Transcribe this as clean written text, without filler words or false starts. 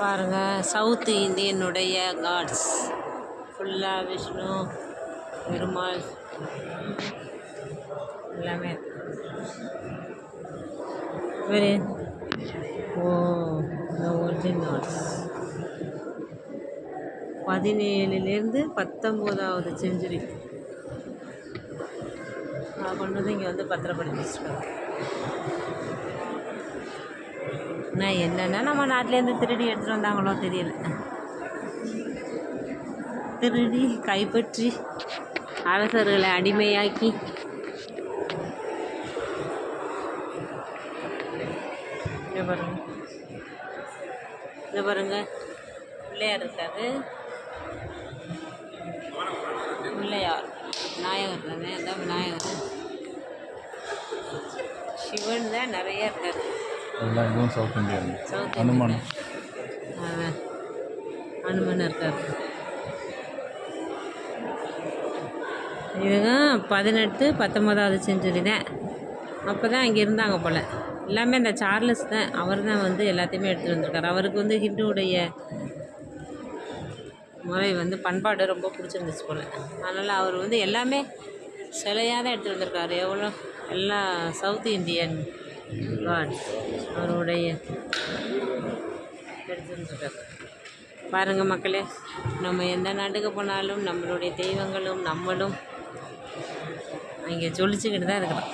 பாருங்கள், south இந்தியனுடைய God's ஃபுல்லாக விஷ்ணு பெருமாள் எல்லாமே. வெரி ஓ ஒரிஜினல்ஸ் 17லேருந்து 19வது செஞ்சுரி கொண்டு வந்து இங்கே வந்து பத்திரப்படுத்தி வச்சுருக்காங்க. நான் என்னென்னா நம்ம நாட்டிலேருந்து திருடி எடுத்துகிட்டு வந்தாங்களோ தெரியல. திருடி கைப்பற்றி அரசர்களை அடிமையாக்கி இங்கே பாருங்க, இங்கே பாருங்க, பிள்ளையார் இருக்காரு. பிள்ளையார் விநாயகர் தானே, அதான் விநாயகர். சிவன் தான் நிறைய இருக்காரு. South Indian. South Hanuman Hanuman இருக்கார். இதுங்க 18 19வது செஞ்சுரி தான். அப்போ தான் இங்கே இருந்தாங்க போல். எல்லாமே இந்த சார்லஸ் தான், அவர் தான் வந்து எல்லாத்தையுமே எடுத்துகிட்டு வந்திருக்காரு. அவருக்கு வந்து ஹிந்துவுடைய முறை வந்து பண்பாடு ரொம்ப பிடிச்சிருந்துச்சு போல். அதனால் அவர் வந்து எல்லாமே சிலையாக தான் எடுத்துகிட்டு வந்திருக்காரு. எவ்வளோ எல்லாம் சவுத் இந்தியன் காட் அவருடைய எடுத்துருக்காரு. பாருங்கள் மக்களே, நம்ம எந்த நாட்டுக்கு போனாலும் நம்மளுடைய தெய்வங்களும் நம்மளும் அங்கே ஜொலிச்சுக்கிட்டு தான் இருக்கிறோம்.